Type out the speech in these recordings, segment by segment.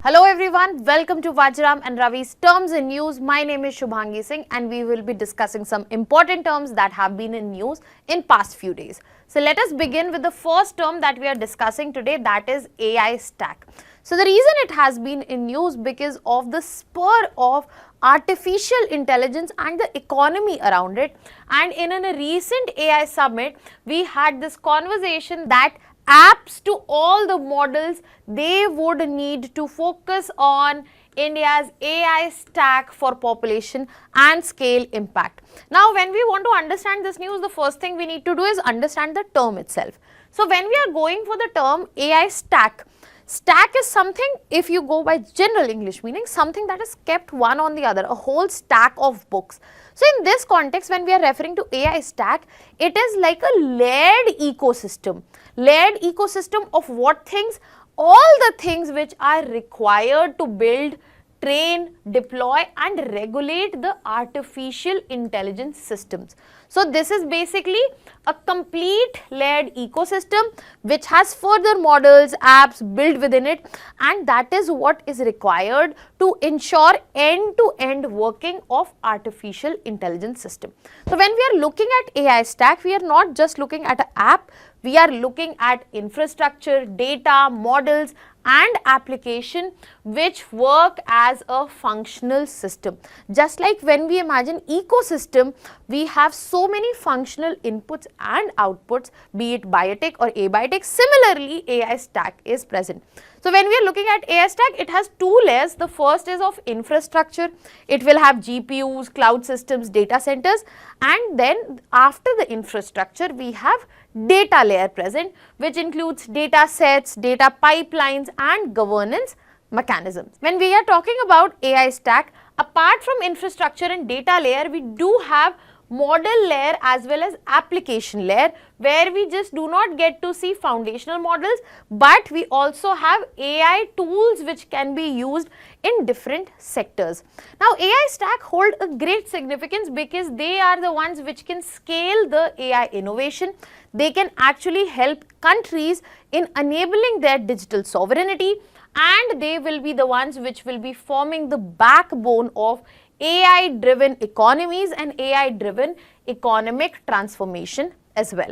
Hello everyone, welcome to Vajiram and Ravi's Terms in News. My name is Shubhangi Singh and we will be discussing some important terms that have been in news in past few days. So let us begin with the first term that we are discussing today, that is AI stack. So the reason it has been in news because of the spur of artificial intelligence and the economy around it, and in a recent AI summit we had this conversation that apps to all the models, they would need to focus on India's AI stack for population and scale impact. Now, when we want to understand this news, the first thing we need to do is understand the term itself. So, when we are going for the term AI stack, stack is something, if you go by general English meaning, something that is kept one on the other, a whole stack of books. So, in this context, when we are referring to AI stack, it is like a layered ecosystem. Layered ecosystem of what things? All the things which are required to build, train, deploy and regulate the artificial intelligence systems. So, this is basically a complete layered ecosystem which has further models, apps built within it, and that is what is required to ensure end-to-end working of artificial intelligence system. So, when we are looking at AI stack, we are not just looking at an app, we are looking at infrastructure, data, models and application which work as a functional system. Just like when we imagine ecosystem, we have so many functional inputs and outputs, be it biotic or abiotic. Similarly, AI stack is present. So, when we are looking at AI stack, it has two layers. The first is of infrastructure. It will have GPUs, cloud systems, data centers, and then after the infrastructure, we have data layer present, which includes data sets, data pipelines and governance mechanisms. When we are talking about AI stack, apart from infrastructure and data layer, we do have model layer as well as application layer, where we just do not get to see foundational models, but we also have AI tools which can be used in different sectors. Now, AI stack hold a great significance because they are the ones which can scale the AI innovation. They can actually help countries in enabling their digital sovereignty, and they will be the ones which will be forming the backbone of AI-driven economies and AI-driven economic transformation as well.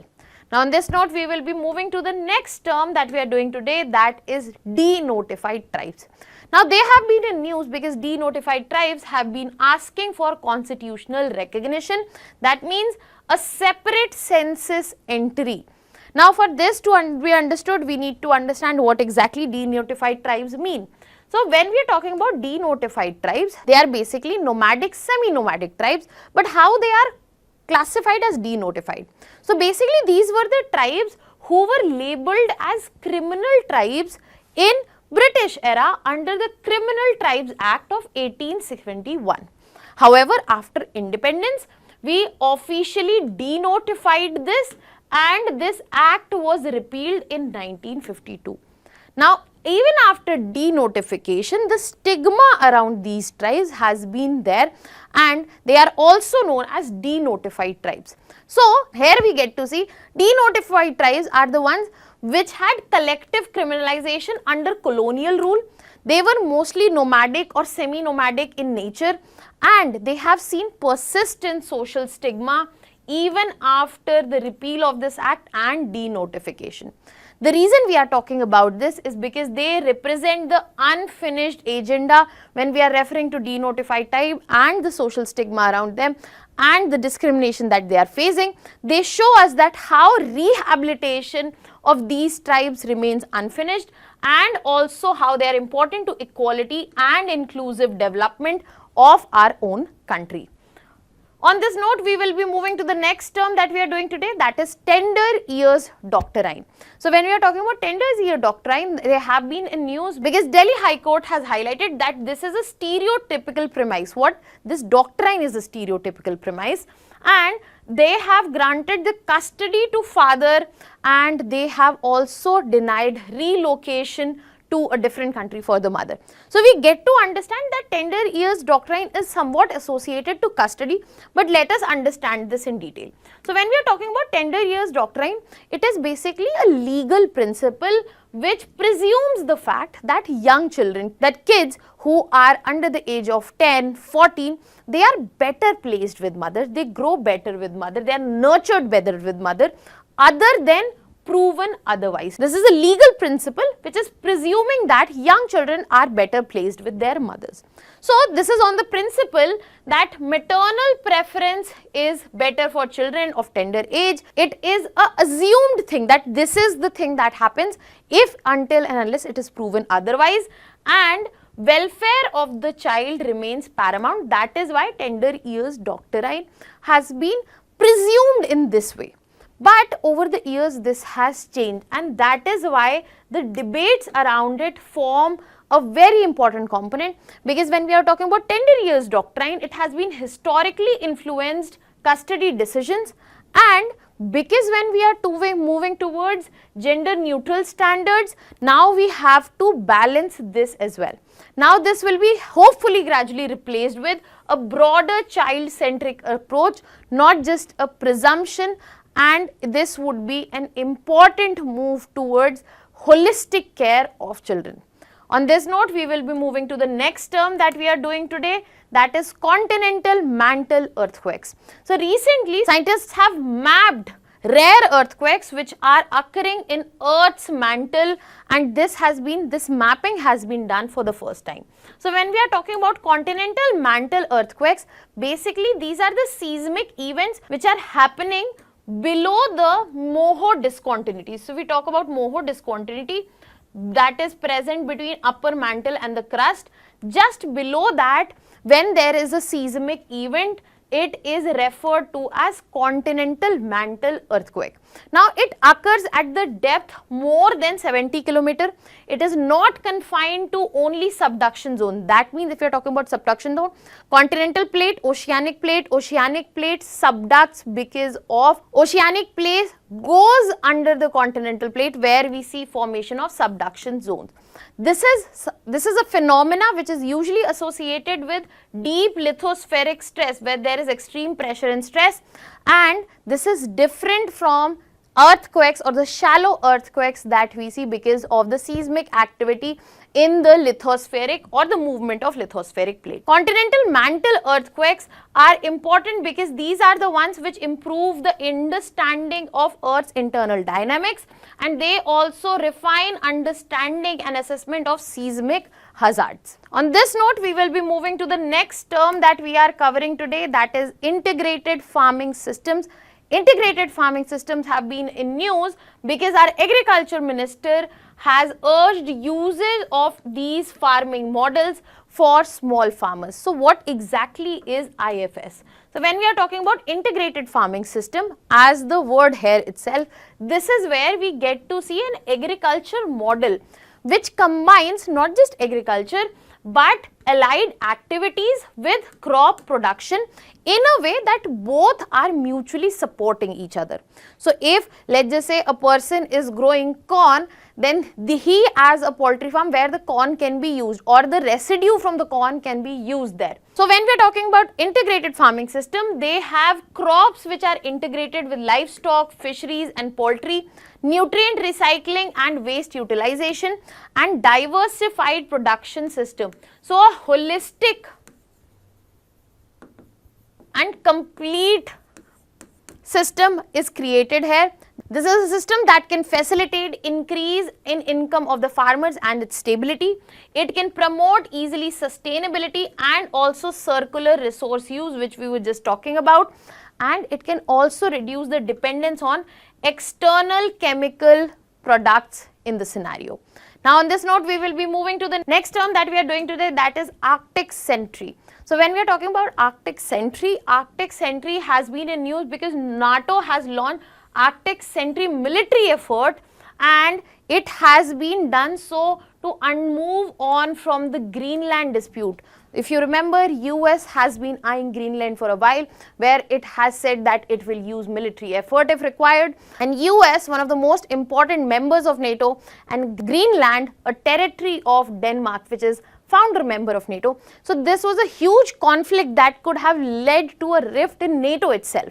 Now, on this note, we will be moving to the next term that we are doing today, that is denotified tribes. Now, they have been in news because denotified tribes have been asking for constitutional recognition. That means a separate census entry. Now, for this to be understood, we need to understand what exactly denotified tribes mean. So, when we are talking about denotified tribes, they are basically nomadic, semi-nomadic tribes, but how they are classified as denotified. So, basically these were the tribes who were labelled as criminal tribes in British era under the Criminal Tribes Act of 1871. However, after independence, we officially denotified this and this act was repealed in 1952. Now, even after denotification, the stigma around these tribes has been there and they are also known as denotified tribes. So, here we get to see denotified tribes are the ones which had collective criminalization under colonial rule. They were mostly nomadic or semi-nomadic in nature and they have seen persistent social stigma even after the repeal of this act and denotification. The reason we are talking about this is because they represent the unfinished agenda when we are referring to denotified tribe and the social stigma around them and the discrimination that they are facing. They show us that how rehabilitation of these tribes remains unfinished and also how they are important to equality and inclusive development of our own country. On this note, we will be moving to the next term that we are doing today, that is tender years doctrine. So, when we are talking about tender years doctrine, they have been in news because Delhi High Court has highlighted that this is a stereotypical premise. What? This doctrine is a stereotypical premise, and they have granted the custody to father and they have also denied relocation to a different country for the mother. So we get to understand that tender years doctrine is somewhat associated to custody, but let us understand this in detail. So when we are talking about tender years doctrine, it is basically a legal principle which presumes the fact that young children, that kids who are under the age of 10, 14, they are better placed with mother, they grow better with mother, they are nurtured better with mother, other than proven otherwise. This is a legal principle which is presuming that young children are better placed with their mothers. So this is on the principle that maternal preference is better for children of tender age. It is a assumed thing that this is the thing that happens if, until and unless it is proven otherwise, and welfare of the child remains paramount. That is why tender years doctrine has been presumed in this way. But over the years this has changed, and that is why the debates around it form a very important component, because when we are talking about tender years doctrine, it has been historically influenced custody decisions, and because when we are moving towards gender neutral standards, now we have to balance this as well. Now this will be hopefully gradually replaced with a broader child centric approach, not just a presumption, and this would be an important move towards holistic care of children. On this note, we will be moving to the next term that we are doing today, that is continental mantle earthquakes. So recently scientists have mapped rare earthquakes which are occurring in Earth's mantle, and this mapping has been done for the first time. So when we are talking about continental mantle earthquakes, basically these are the seismic events which are happening below the Moho discontinuity. So we talk about Moho discontinuity that is present between upper mantle and the crust. Just below that, when there is a seismic event, it is referred to as continental mantle earthquake. Now it occurs at the depth more than 70 km. It is not confined to only subduction zone. That means if you are talking about subduction zone, continental plate subducts because of oceanic plate goes under the continental plate where we see formation of subduction zones. This is a phenomena which is usually associated with deep lithospheric stress where there is extreme pressure and stress, and this is different from earthquakes or the shallow earthquakes that we see because of the seismic activity in the lithospheric or the movement of lithospheric plate. Continental mantle earthquakes are important because these are the ones which improve the understanding of Earth's internal dynamics, and they also refine understanding and assessment of seismic hazards. On this note, we will be moving to the next term that we are covering today, that is integrated farming systems. Integrated farming systems have been in news because our agriculture minister has urged usage of these farming models for small farmers. So what exactly is IFS? So when we are talking about integrated farming system, as the word here itself, this is where we get to see an agriculture model which combines not just agriculture but allied activities with crop production in a way that both are mutually supporting each other. So if let's just say a person is growing corn, then he as a poultry farm where the corn can be used or the residue from the corn can be used there. So when we are talking about integrated farming system, they have crops which are integrated with livestock, fisheries and poultry, nutrient recycling and waste utilization, and diversified production system. So a holistic and complete system is created here. This is a system that can facilitate increase in income of the farmers and its stability. It can promote easily sustainability and also circular resource use, which we were just talking about, and it can also reduce the dependence on external chemical products in the scenario. Now on this note, we will be moving to the next term that we are doing today, that is Arctic Sentry. So when we are talking about Arctic Sentry has been in news because NATO has launched Arctic Sentry military effort, and it has been done so to move on from the Greenland dispute. If you remember, US has been eyeing Greenland for a while, where it has said that it will use military effort if required. And US, one of the most important members of NATO, and Greenland, a territory of Denmark, which is founder member of NATO. So this was a huge conflict that could have led to a rift in NATO itself.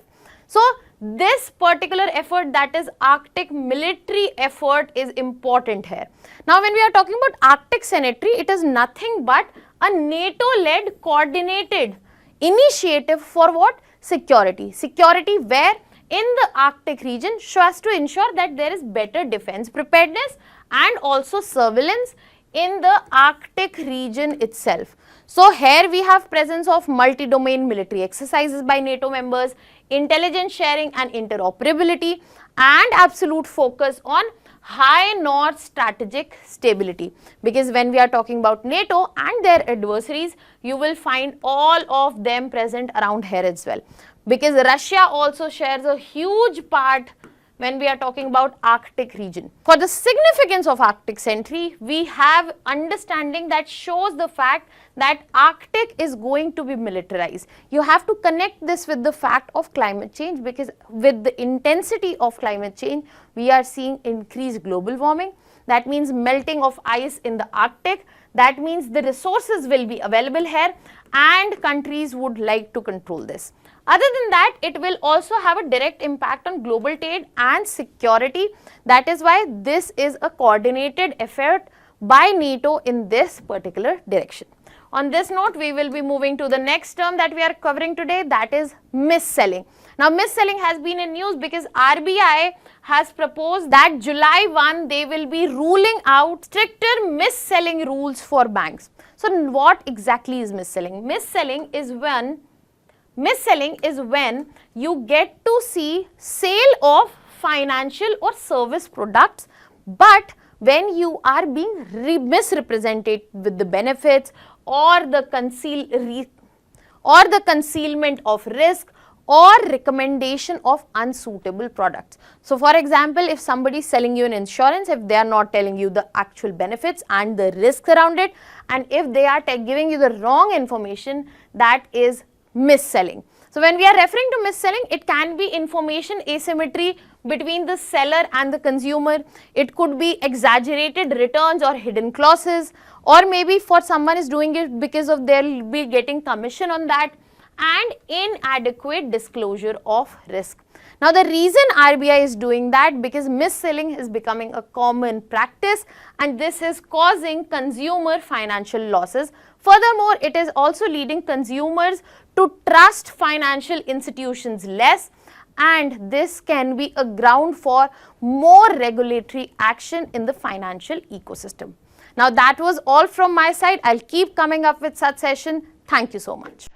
So this particular effort, that is Arctic military effort, is important here. Now when we are talking about Arctic Sentry, it is nothing but a NATO-led coordinated initiative for what? Security. Security where in the Arctic region so as to ensure that there is better defense preparedness and also surveillance in the Arctic region itself. So here we have presence of multi-domain military exercises by NATO members, intelligence sharing and interoperability, and absolute focus on high north strategic stability. Because when we are talking about NATO and their adversaries, you will find all of them present around here as well. Because Russia also shares a huge part when we are talking about Arctic region. For the significance of Arctic Sentry, we have understanding that shows the fact that Arctic is going to be militarized. You have to connect this with the fact of climate change, because with the intensity of climate change, we are seeing increased global warming. That means melting of ice in the Arctic. That means the resources will be available here and countries would like to control this. Other than that, it will also have a direct impact on global trade and security. That is why this is a coordinated effort by NATO in this particular direction. On this note, we will be moving to the next term that we are covering today, that is mis-selling. Now, mis-selling has been in news because RBI has proposed that July 1, they will be ruling out stricter mis-selling rules for banks. So, what exactly is mis-selling? Mis-selling is when you get to see sale of financial or service products, but when you are being misrepresented with the benefits or the concealment of risk or recommendation of unsuitable products. So, for example, if somebody is selling you an insurance, if they are not telling you the actual benefits and the risks around it, and if they are giving you the wrong information, that is mis-selling. So, when we are referring to mis-selling, it can be information asymmetry between the seller and the consumer. It could be exaggerated returns or hidden clauses, or maybe for someone is doing it because of they'll be getting commission on that, and inadequate disclosure of risk. Now, the reason RBI is doing that, because mis-selling is becoming a common practice and this is causing consumer financial losses. Furthermore, it is also leading consumers to trust financial institutions less, and this can be a ground for more regulatory action in the financial ecosystem. Now, that was all from my side. I'll keep coming up with such session. Thank you so much.